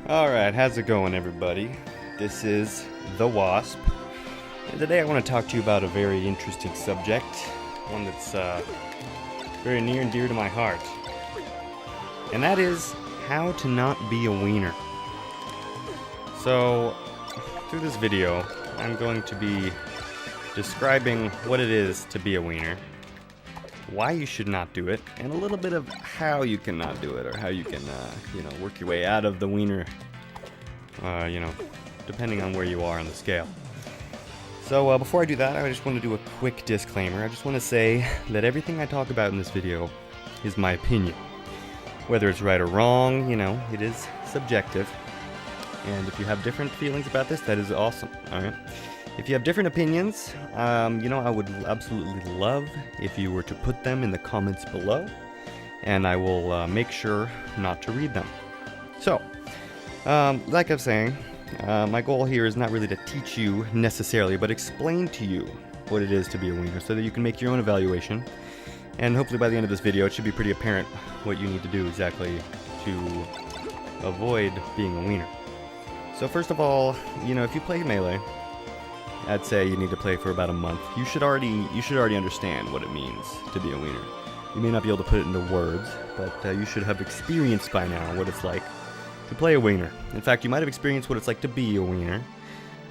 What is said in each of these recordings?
Alright, how's it going, everybody? This is the Wasp, and today I want to talk to you about a very interesting subject, one that's very near and dear to my heart, and that is how to not be a wiener. So, through this video, I'm going to be describing what it is to be a wiener, why you should not do it, and a little bit of how you can not do it, or how you can, work your way out of the wiener, depending on where you are on the scale. So, before I do that, I just want to do a quick disclaimer. I just want to say that everything I talk about in this video is my opinion. Whether it's right or wrong, it is subjective. And if you have different feelings about this, that is awesome, alright? If you have different opinions, I would absolutely love if you were to put them in the comments below, and I will make sure not to read them. So, like I was saying, my goal here is not really to teach you necessarily, but explain to you what it is to be a wiener so that you can make your own evaluation, and hopefully by the end of this video it should be pretty apparent what you need to do exactly to avoid being a wiener. So first of all, if you play Melee, I'd say you need to play for about a month. You should already understand what it means to be a wiener. You may not be able to put it into words, but you should have experienced by now what it's like to play a wiener. In fact, you might have experienced what it's like to be a wiener,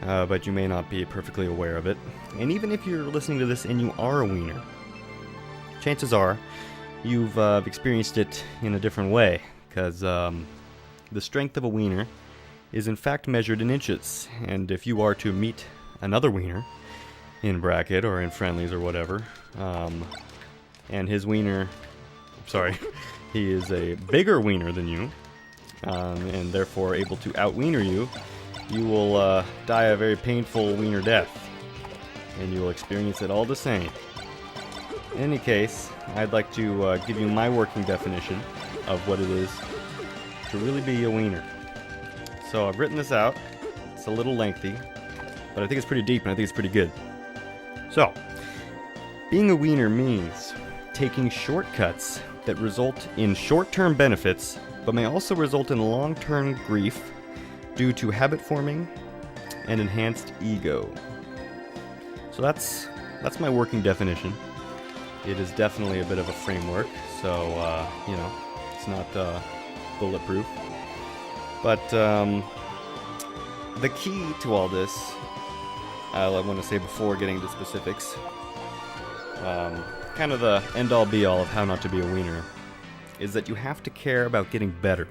but you may not be perfectly aware of it. And even if you're listening to this and you are a wiener, chances are you've experienced it in a different way, because the strength of a wiener is in fact measured in inches, and if you are to meet another wiener in bracket or in friendlies or whatever, and his wiener, he is a bigger wiener than you, and therefore able to out-wiener you, you will die a very painful wiener death, and you will experience it all the same. In any case, I'd like to give you my working definition of what it is to really be a wiener. So I've written this out. It's a little lengthy, but I think it's pretty deep and I think it's pretty good. So, being a wiener means taking shortcuts that result in short-term benefits, but may also result in long-term grief due to habit forming and enhanced ego. So that's my working definition. It is definitely a bit of a framework, so it's not bulletproof. But the key to all this, I want to say before getting to specifics, kind of the end-all be-all of how not to be a wiener, is that you have to care about getting better.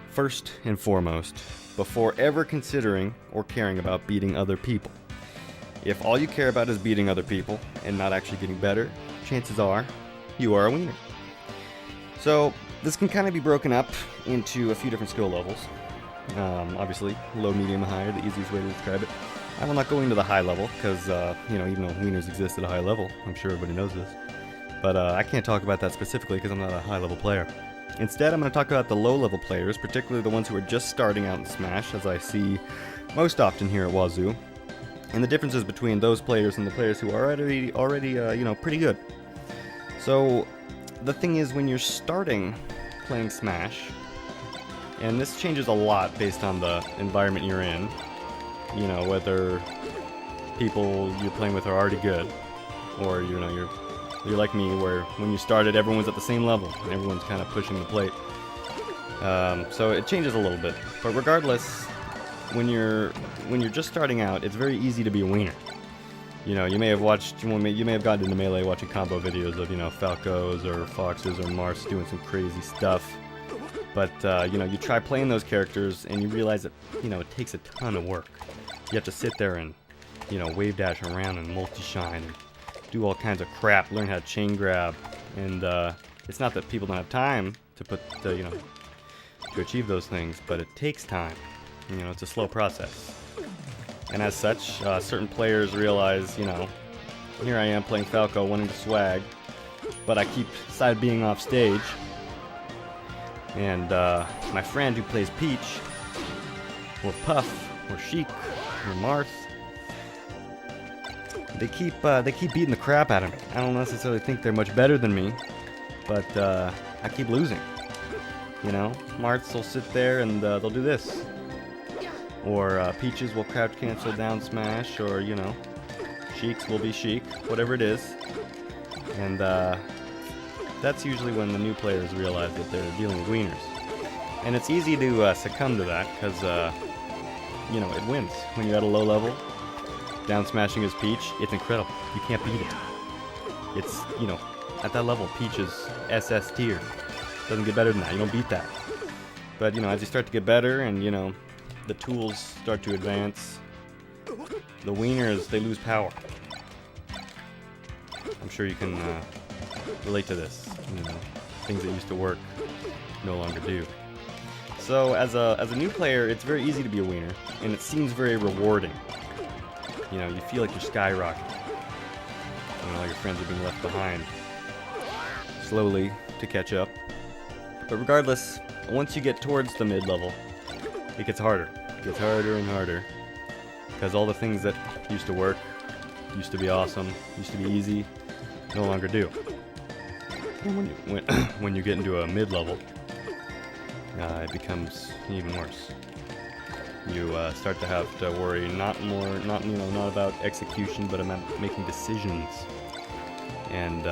First and foremost, before ever considering or caring about beating other people. If all you care about is beating other people and not actually getting better, chances are you are a wiener. So, this can kind of be broken up into a few different skill levels. Obviously, low, medium, high are the easiest way to describe it. I will not go into the high level, because, even though wieners exist at a high level, I'm sure everybody knows this. But I can't talk about that specifically because I'm not a high-level player. Instead, I'm going to talk about the low-level players, particularly the ones who are just starting out in Smash, as I see most often here at Wazoo, and the differences between those players and the players who are already pretty good. So, the thing is, when you're starting playing Smash, and this changes a lot based on the environment you're in, whether people you're playing with are already good, or you're like me, where when you started everyone's at the same level and everyone's kind of pushing the plate. So it changes a little bit, but regardless, when you're just starting out, it's very easy to be a wiener. You may have gotten into Melee watching combo videos of Falcos or Foxes or Mars doing some crazy stuff. But, you try playing those characters and you realize that, it takes a ton of work. You have to sit there and, wave dash around and multi-shine and do all kinds of crap, learn how to chain grab. And, it's not that people don't have time to to achieve those things, but it takes time. It's a slow process. And as such, certain players realize, here I am playing Falco, wanting to swag, but I keep side being off stage. And my friend who plays Peach, or Puff, or Sheik, or Marth, they keep beating the crap out of me. I don't necessarily think they're much better than me, but I keep losing. You know, Marths will sit there and they'll do this. Or Peaches will crouch cancel down smash, or, you know, Sheiks will be Sheik, whatever it is. And that's usually when the new players realize that they're dealing with wieners. And it's easy to succumb to that, because, you know, it wins. When you're at a low level, down smashing his Peach, it's incredible. You can't beat it. It's, you know, at that level, Peach is SS tier. Doesn't get better than that. You don't beat that. But, you know, as you start to get better and, you know, the tools start to advance, the wieners, they lose power. I'm sure you can relate to this. You know, things that used to work no longer do. So as a new player, it's very easy to be a wiener, and it seems very rewarding. You know, you feel like you're skyrocketing. You know, all your friends are being left behind, slowly to catch up. But regardless, once you get towards the mid-level, it gets harder. It gets harder and harder. Because all the things that used to work, used to be awesome, used to be easy, no longer do. And when you get into a mid-level, it becomes even worse. You start to have to worry not about execution, but about making decisions. And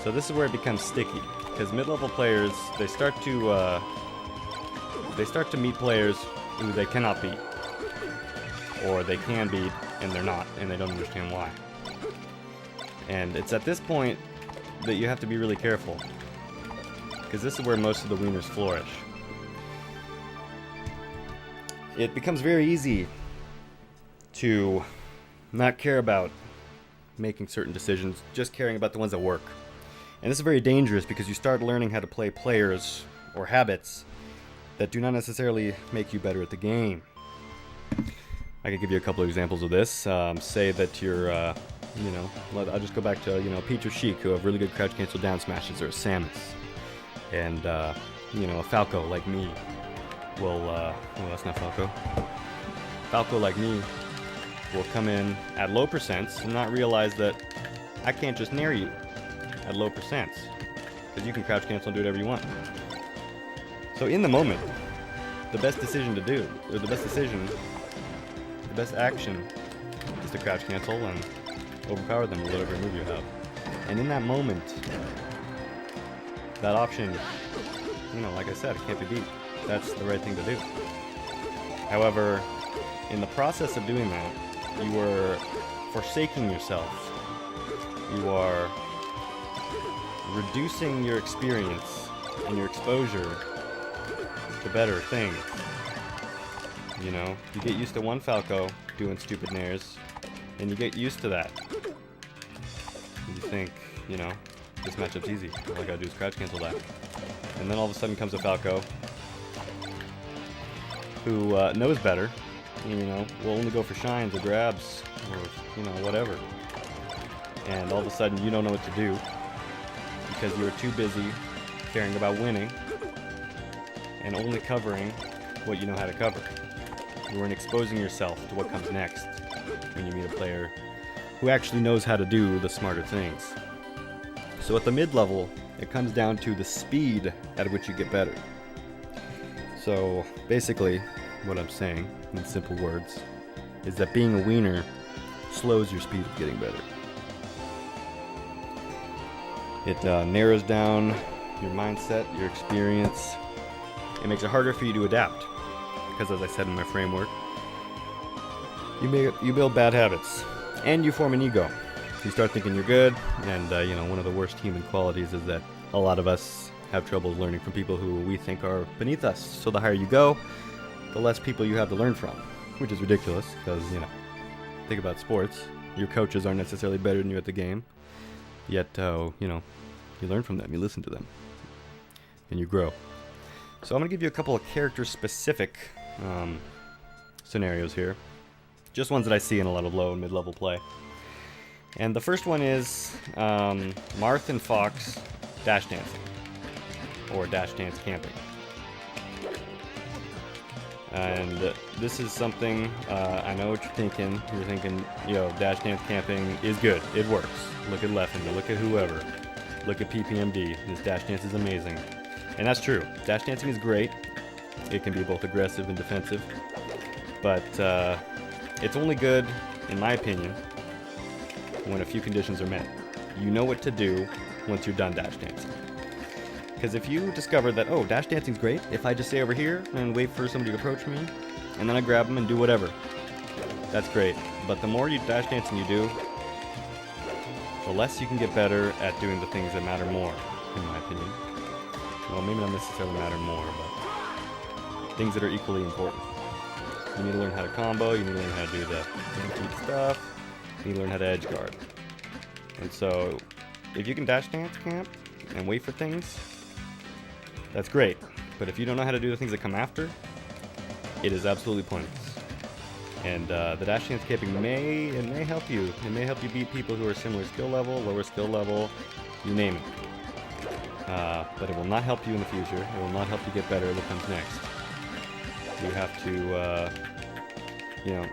so this is where it becomes sticky, because mid-level players, they start to meet players who they cannot beat, or they can beat and they're not, and they don't understand why. And it's at this point that you have to be really careful, because this is where most of the wieners flourish. It becomes very easy to not care about making certain decisions, just caring about the ones that work. And this is very dangerous, because you start learning how to play players or habits that do not necessarily make you better at the game. I could give you a couple of examples of this. Say that you're, you know, I'll just go back to, you know, Peach or Sheik, who have really good crouch cancel down smashes, or a Samus. And, you know, a Falco like me will, well, that's not Falco. Falco like me will come in at low percents and not realize that I can't just nair you at low percents, because you can crouch cancel and do whatever you want. So in the moment, the best decision to do, or the best action, is to crouch cancel and overpower them with whatever move you have. And in that moment, that option, you know, like I said, it can't be beat. That's the right thing to do. However, in the process of doing that, you are forsaking yourself. You are reducing your experience and your exposure to better things. You know, you get used to one Falco doing stupid nairs, and you get used to that. You think, you know, this matchup's easy. All I gotta do is crouch cancel that. And then all of a sudden comes a Falco who knows better. You know, will only go for shines or grabs, or, you know, whatever. And all of a sudden you don't know what to do, because you're too busy caring about winning and only covering what you know how to cover. You weren't exposing yourself to what comes next when you meet a player who actually knows how to do the smarter things. So at the mid-level, it comes down to the speed at which you get better. So basically, what I'm saying, in simple words, is that being a wiener slows your speed of getting better. It narrows down your mindset, your experience. It makes it harder for you to adapt, because as I said in my framework, you build bad habits, and you form an ego. You start thinking you're good, and you know, one of the worst human qualities is that a lot of us have trouble learning from people who we think are beneath us. So the higher you go, the less people you have to learn from, which is ridiculous, because, you know, think about sports. Your coaches aren't necessarily better than you at the game, yet, you know, you learn from them, you listen to them, and you grow. So I'm going to give you a couple of character-specific scenarios here, just ones that I see in a lot of low and mid-level play. And the first one is Marth and Fox dash dancing, or dash dance camping. And this is something, I know what you're thinking. You're thinking, yo, dash dance camping is good. It works. Look at Leffin, look at whoever. Look at PPMD. This dash dance is amazing. And that's true. Dash dancing is great. It can be both aggressive and defensive. But it's only good, in my opinion, when a few conditions are met. You know what to do once you're done dash dancing. Because if you discover that, oh, dash dancing's great, if I just stay over here and wait for somebody to approach me, and then I grab them and do whatever, that's great. But the more dash dancing you do, the less you can get better at doing the things that matter more, in my opinion. Well, maybe not necessarily matter more, but things that are equally important. You need to learn how to combo, you need to learn how to do the deep stuff, you need to learn how to edge guard. And so, if you can dash dance camp and wait for things, that's great. But if you don't know how to do the things that come after, it is absolutely pointless. And the dash dance camping may help you. It may help you beat people who are similar skill level, lower skill level, you name it. But it will not help you in the future. It will not help you get better what comes next. You have to,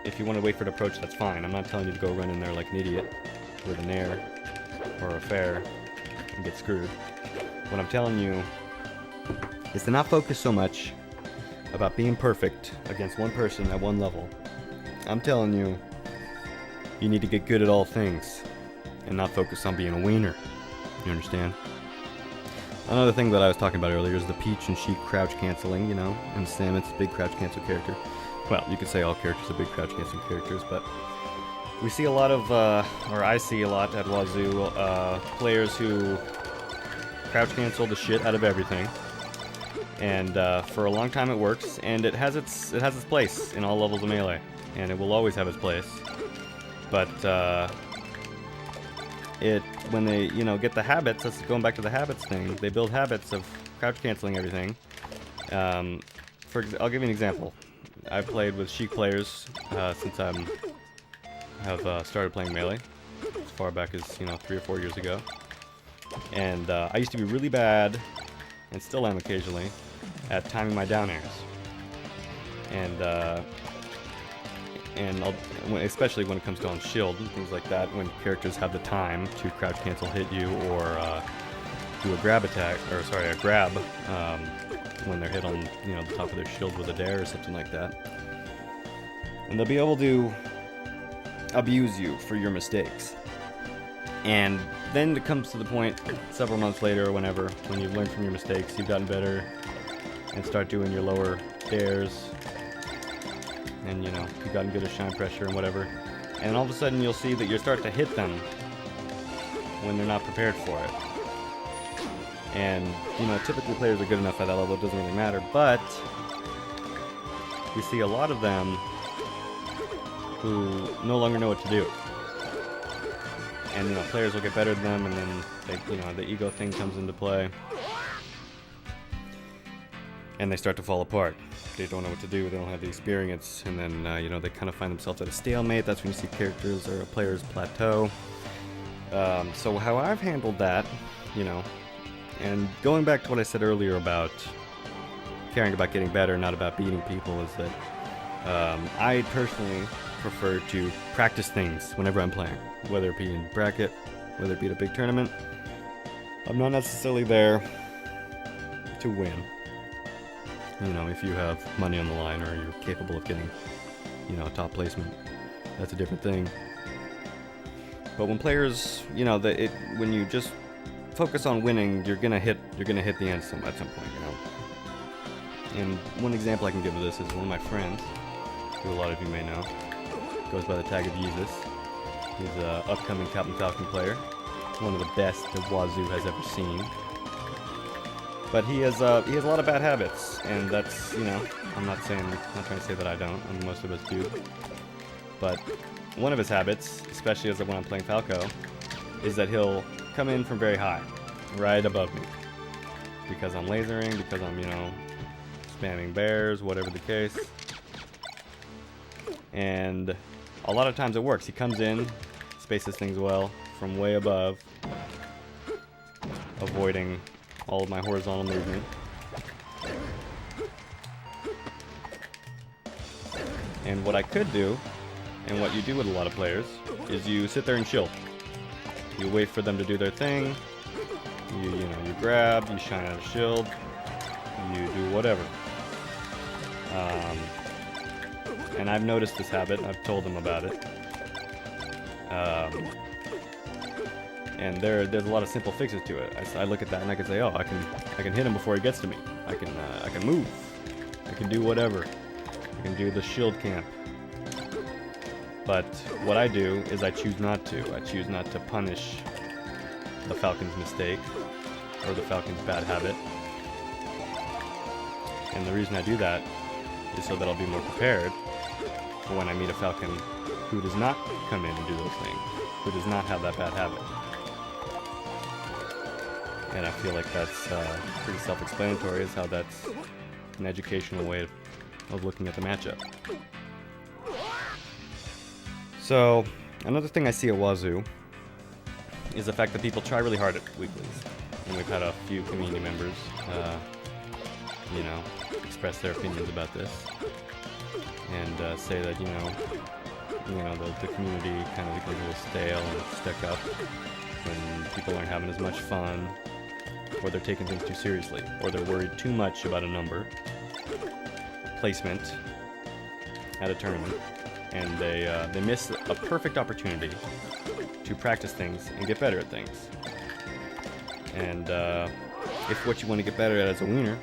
if you want to wait for an approach, that's fine. I'm not telling you to go run in there like an idiot with an air or a fair and get screwed. What I'm telling you is to not focus so much about being perfect against one person at one level. I'm telling you, you need to get good at all things and not focus on being a wiener. You understand? Another thing that I was talking about earlier is the Peach and Sheik crouch canceling, and Samus's big crouch cancel character. Well, you could say all characters are big crouch canceling characters, but we see a lot of, or I see a lot at Wazoo, players who crouch cancel the shit out of everything. And for a long time it works, and it has its place in all levels of Melee, and it will always have its place. But when they get the habits, that's going back to the habits thing. They build habits of crouch canceling everything. I'll give you an example. I've played with Sheik players since have started playing Melee, as far back as 3 or 4 years ago. And I used to be really bad, and still am occasionally, at timing my down airs. And especially when it comes to on shield and things like that, when characters have the time to crouch cancel hit you or do a grab attack, or sorry, a grab when they're hit on the top of their shield with a dare or something like that. And they'll be able to abuse you for your mistakes. And then it comes to the point, several months later or whenever, when you've learned from your mistakes, you've gotten better, and start doing your lower dares, and you've gotten good at shine pressure and whatever, and all of a sudden you'll see that you start to hit them when they're not prepared for it. And typically players are good enough at that level, it doesn't really matter, but we see a lot of them who no longer know what to do. And players will get better than them, and then the ego thing comes into play, and they start to fall apart. They don't know what to do, they don't have the experience, and then they kind of find themselves at a stalemate. That's when you see characters or players plateau. So how I've handled that, and going back to what I said earlier about caring about getting better, not about beating people, is that I personally prefer to practice things whenever I'm playing, whether it be in bracket, whether it be at a big tournament. I'm not necessarily there to win. If you have money on the line or you're capable of getting, top placement, that's a different thing. But when players, when you just focus on winning, you're gonna hit the end at some point, And one example I can give of this is one of my friends, who a lot of you may know, goes by the tag of Yeezus. He's an upcoming Captain Falcon player, one of the best that Wazoo has ever seen. But he has a lot of bad habits, and that's, I'm not trying to say that I don't, and most of us do. But one of his habits, especially when I'm playing Falco, is that he'll come in from very high, right above me. Because I'm lasering, because I'm, spamming bears, whatever the case. And a lot of times it works. He comes in, spaces things well, from way above, avoiding all of my horizontal movement. And what I could do, and what you do with a lot of players, is you sit there and shield. You wait for them to do their thing, you grab, you shine out a shield, whatever. And I've noticed this habit. I've told them about it. And there's a lot of simple fixes to it. I look at that and I can say, oh, I can hit him before he gets to me. I can move. I can do whatever. I can do the shield camp. But what I do is I choose not to. I choose not to punish the Falcon's mistake or the Falcon's bad habit. And the reason I do that is so that I'll be more prepared for when I meet a Falcon who does not come in and do those things, who does not have that bad habit. And I feel like that's pretty self-explanatory as how that's an educational way of looking at the matchup. So, another thing I see at Wazoo is the fact that people try really hard at weeklies. And we've had a few community members, express their opinions about this. And say that, the community kind of becomes a little stale and stuck up when people aren't having as much fun, or they're taking things too seriously, or they're worried too much about a number, placement at a tournament, and they miss a perfect opportunity to practice things and get better at things. And if what you want to get better at is a wiener,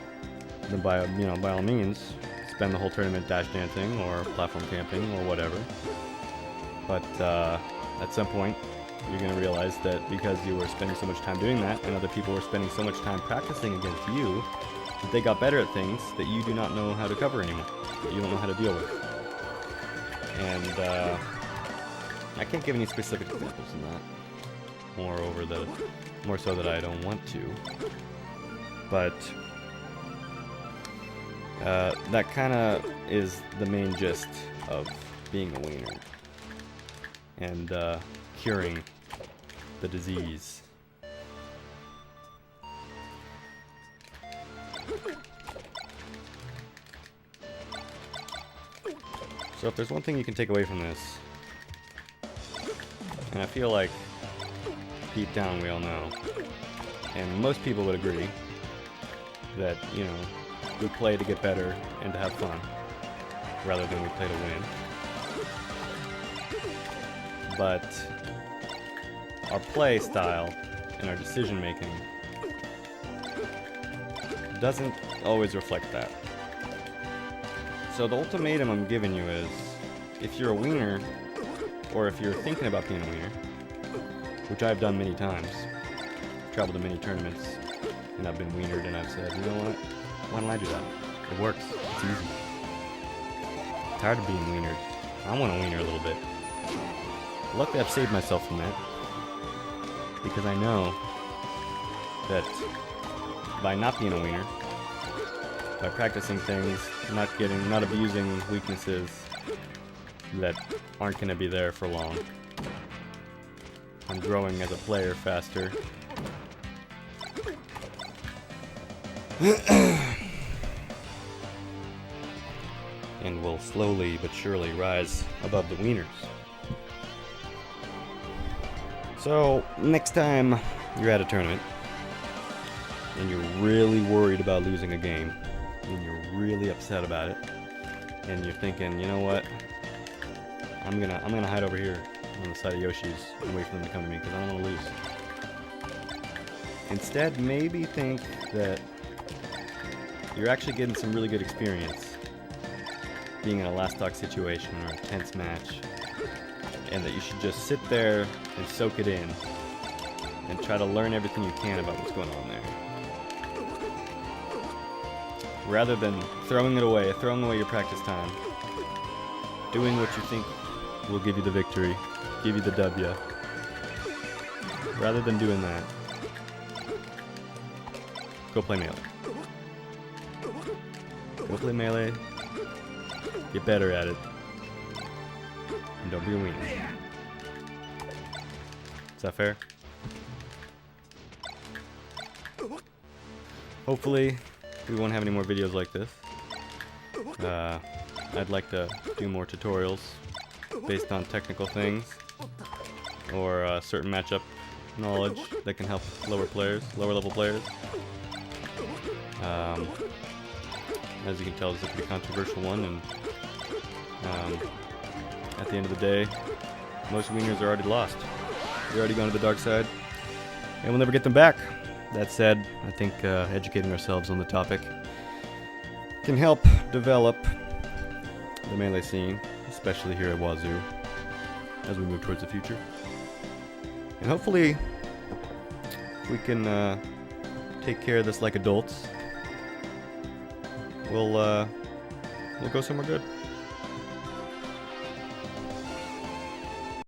then by all means, spend the whole tournament dash dancing or platform camping or whatever. But at some point, you're going to realize that because you were spending so much time doing that, and other people were spending so much time practicing against you, that they got better at things that you do not know how to cover anymore, that you don't know how to deal with. And I can't give any specific examples in that. More so that I don't want to. But that kind of is the main gist of being a wiener and curing the disease. So if there's one thing you can take away from this, and I feel like deep down we all know, and most people would agree, that, we play to get better and to have fun, rather than we play to win. But our play style and our decision making doesn't always reflect that. So the ultimatum I'm giving you is, if you're a wiener, or if you're thinking about being a wiener, which I've done many times, traveled to many tournaments, and I've been wienered, and I've said, you know what, why don't I do that? It works, it's easy. I'm tired of being wienered. I want to wiener a little bit. Luckily I've saved myself from that, because I know that by not being a wiener, by practicing things, not abusing weaknesses that aren't going to be there for long, I'm growing as a player faster. And will slowly but surely rise above the wieners. So, next time you're at a tournament, and you're really worried about losing a game, and you're really upset about it, and you're thinking, you know what, I'm gonna hide over here on the side of Yoshi's and wait for them to come to me because I don't want to lose. Instead, maybe think that you're actually getting some really good experience being in a last stock situation or a tense match, and that you should just sit there and soak it in and try to learn everything you can about what's going on there, rather than throwing away your practice time, doing what you think will give you the victory, give you the W. Rather than doing that, go play Melee. Go play Melee, get better at it, and don't be a wiener. Is that fair? Hopefully, we won't have any more videos like this. I'd like to do more tutorials based on technical things, or certain matchup knowledge that can help lower level players. As you can tell, this is a pretty controversial one, and at the end of the day, most wieners are already lost. They're already gone to the dark side, and we'll never get them back. That said, I think educating ourselves on the topic can help develop the Melee scene, especially here at Wazoo, as we move towards the future. And hopefully, we can take care of this like adults. We'll go somewhere good.